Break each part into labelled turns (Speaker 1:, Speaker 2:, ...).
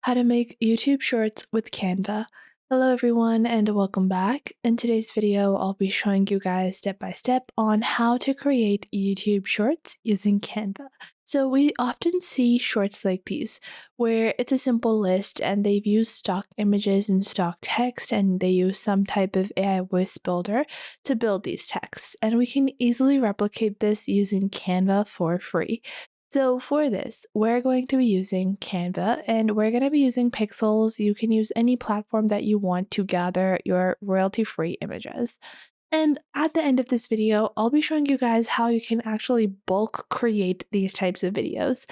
Speaker 1: How to make YouTube Shorts with Canva. Hello everyone and welcome back. In today's video, I'll be showing you guys step by step on how to create YouTube Shorts using Canva. So we often see shorts like these, where it's a simple list and they've used stock images and stock text and they use some type of AI voice builder to build these texts. And we can easily replicate this using Canva for free. So for this, we're going to be using Canva and we're going to be using pixels. You can use any platform that you want to gather your royalty-free images. And at the end of this video, I'll be showing you guys how you can actually bulk create these types of videos.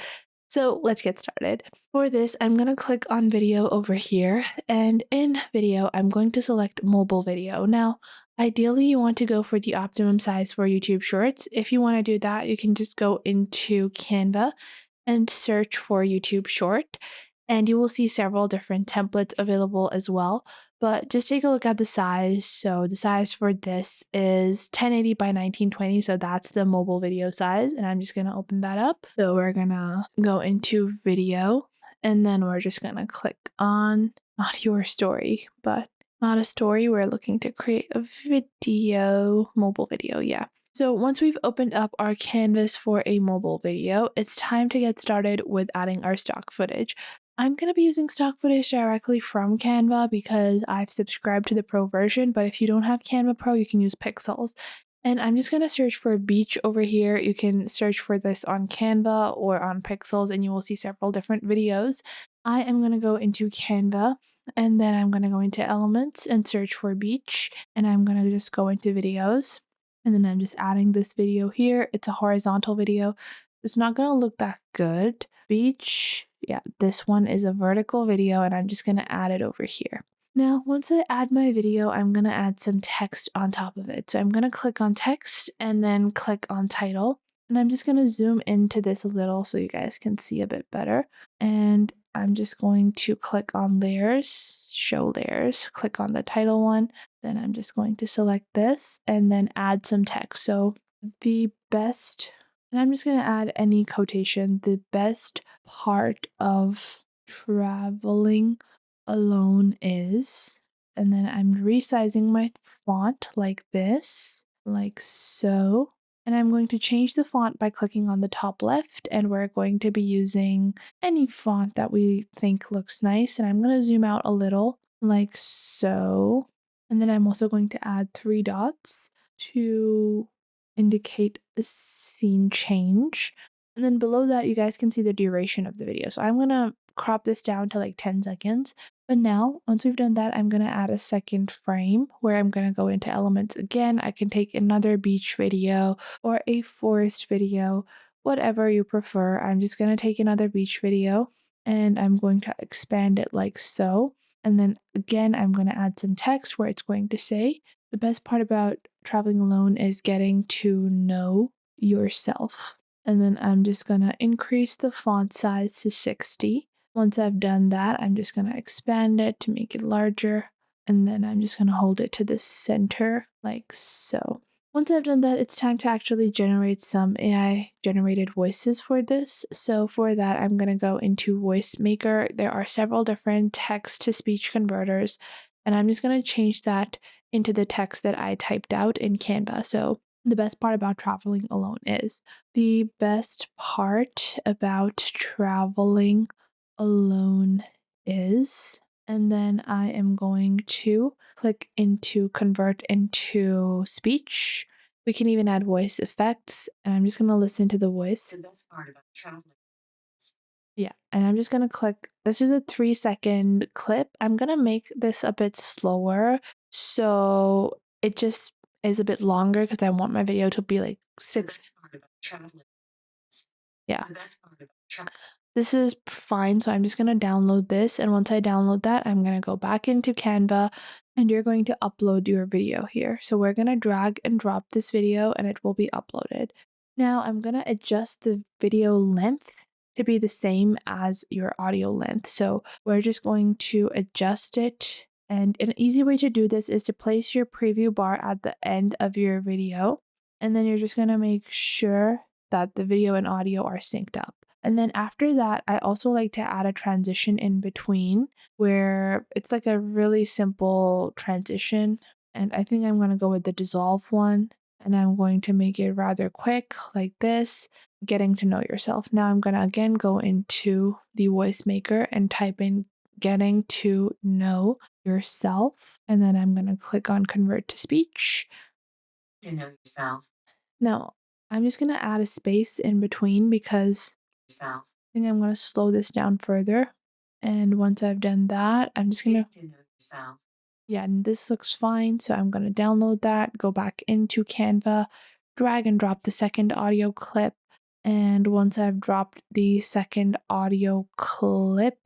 Speaker 1: So let's get started. For this, I'm going to click on video over here, and in video, I'm going to select mobile video. Now, ideally, you want to go for the optimum size for YouTube Shorts. If you want to do that, you can just go into Canva and search for YouTube Short, and you will see several different templates available as well. But just take a look at the size. So the size for this is 1080 by 1920. So that's the mobile video size. And I'm just going to open that up. So we're going to go into video and then we're just going to click on not your story, but not a story. We're looking to create a video, mobile video. Yeah. So once we've opened up our canvas for a mobile video, it's time to get started with adding our stock footage. I'm going to be using stock footage directly from Canva because I've subscribed to the Pro version, but if you don't have Canva Pro, you can use Pixels. And I'm just going to search for beach over here. You can search for this on Canva or on Pixels and you will see several different videos. I am going to go into Canva and then I'm going to go into elements and search for beach, and I'm going to just go into videos. And then I'm just adding this video here. It's a horizontal video. It's not going to look that good. Beach, yeah, this one is a vertical video and I'm just going to add it over here. Now, once I add my video, I'm going to add some text on top of it. So I'm going to click on text and then click on title. And I'm just going to zoom into this a little so you guys can see a bit better. And I'm just going to click on layers, show layers, click on the title one. Then I'm just going to select this and then add some text. So the best, and I'm just going to add any quotation, the best part of traveling alone is, and then I'm resizing my font like this, like so. And I'm going to change the font by clicking on the top left, and we're going to be using any font that we think looks nice. And I'm going to zoom out a little like so. And then I'm also going to add 3 dots to indicate the scene change. And then below that, you guys can see the duration of the video. So I'm going to crop this down to like 10 seconds. But now, once we've done that, I'm going to add a second frame where I'm going to go into elements again. I can take another beach video or a forest video, whatever you prefer. I'm just going to take another beach video and I'm going to expand it like so. And then again, I'm going to add some text where it's going to say, the best part about traveling alone is getting to know yourself. And then I'm just going to increase the font size to 60. Once I've done that, I'm just going to expand it to make it larger. And then I'm just going to hold it to the center like so. Once I've done that, it's time to actually generate some AI generated voices for this. So for that, I'm going to go into Voice Maker. There are several different text to speech converters, and I'm just going to change that into the text that I typed out in Canva. So the best part about traveling alone is, the best part about traveling alone is, and then I am going to click into convert into speech. We can even add voice effects, and I'm just going to listen to the voice.
Speaker 2: The best part about traveling.
Speaker 1: Yeah, and I'm just going to click, this is a 3-second clip. I'm going to make this a bit slower so it just is a bit longer because I want my video to be like
Speaker 2: The
Speaker 1: 6.
Speaker 2: best part about traveling.
Speaker 1: Yeah.
Speaker 2: The best part about traveling.
Speaker 1: This is fine, so I'm just going to download this, and once I download that, I'm going to go back into Canva, and you're going to upload your video here. So we're going to drag and drop this video, and it will be uploaded. Now I'm going to adjust the video length to be the same as your audio length. So we're just going to adjust it, and an easy way to do this is to place your preview bar at the end of your video, and then you're just going to make sure that the video and audio are synced up. And then after that, I also like to add a transition in between where it's like a really simple transition. And I think I'm going to go with the dissolve one. And I'm going to make it rather quick like this, getting to know yourself. Now I'm going to again go into the voice maker and type in getting to know yourself. And then I'm going to click on convert to speech.
Speaker 2: To know yourself.
Speaker 1: Now I'm just going to add a space in between because
Speaker 2: Yourself.
Speaker 1: I think I'm going to slow this down further. And once I've done that, I'm just going
Speaker 2: Getting
Speaker 1: to,
Speaker 2: to know yourself.
Speaker 1: yeah, and this looks fine. So I'm going to download that, go back into Canva, drag and drop the second audio clip. And once I've dropped the second audio clip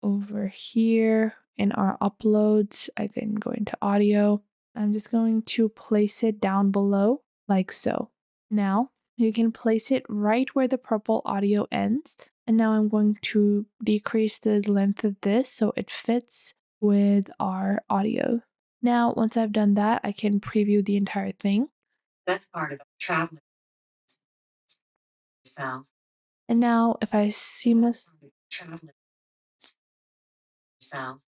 Speaker 1: over here in our uploads, I can go into audio. I'm just going to place it down below like so. Now you can place it right where the purple audio ends. And now I'm going to decrease the length of this so it fits with our audio. Now, once I've done that, I can preview the entire thing.
Speaker 2: Best part about traveling yourself.
Speaker 1: And now if I
Speaker 2: Best
Speaker 1: seamless
Speaker 2: part about traveling yourself.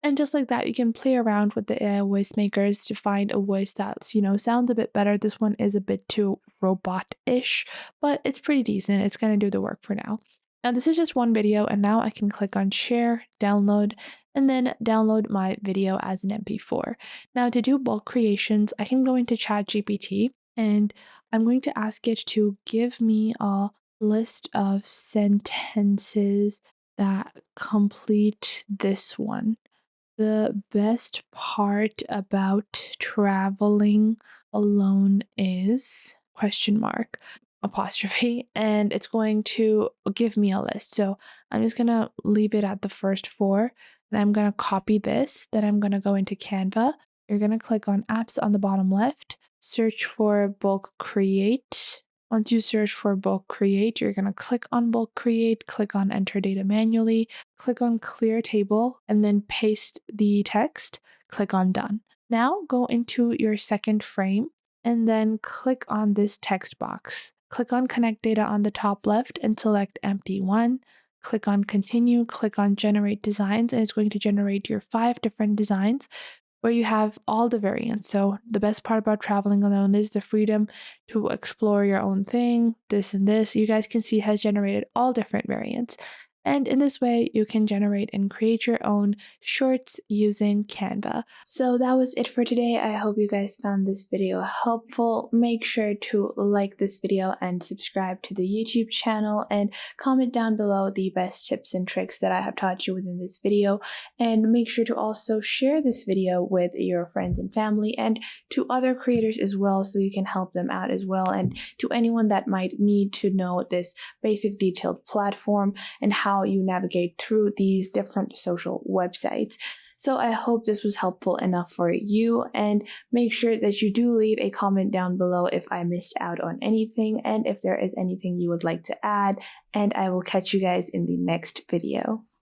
Speaker 1: and just like that, you can play around with the AI voice makers to find a voice that's, sounds a bit better. This one is a bit too robot-ish, but it's pretty decent. It's going to do the work for now. Now, this is just one video, and now I can click on share, download, and then download my video as an MP4. Now, to do bulk creations, I can go into ChatGPT, and I'm going to ask it to give me a list of sentences that complete this one. The best part about traveling alone is question mark apostrophe, and it's going to give me a list. So I'm just going to leave it at the first four, and I'm going to copy this. Then I'm going to go into Canva. You're going to click on apps on the bottom left, search for bulk create. Once you search for bulk create, you're going to click on bulk create, click on enter data manually, click on clear table, and then paste the text, click on done. Now go into your second frame and then click on this text box. Click on connect data on the top left and select empty one. Click on continue, click on generate designs, and it's going to generate your 5 different designs where you have all the variants. So the best part about traveling alone is the freedom to explore your own thing, this and this. You guys can see has generated all different variants. And in this way, you can generate and create your own shorts using Canva. So that was it for today. I hope you guys found this video helpful. Make sure to like this video and subscribe to the YouTube channel and comment down below the best tips and tricks that I have taught you within this video. And make sure to also share this video with your friends and family and to other creators as well so you can help them out as well, and to anyone that might need to know this basic detailed platform and how you navigate through these different social websites. So I hope this was helpful enough for you, and make sure that you do leave a comment down below if I missed out on anything and if there is anything you would like to add, and I will catch you guys in the next video.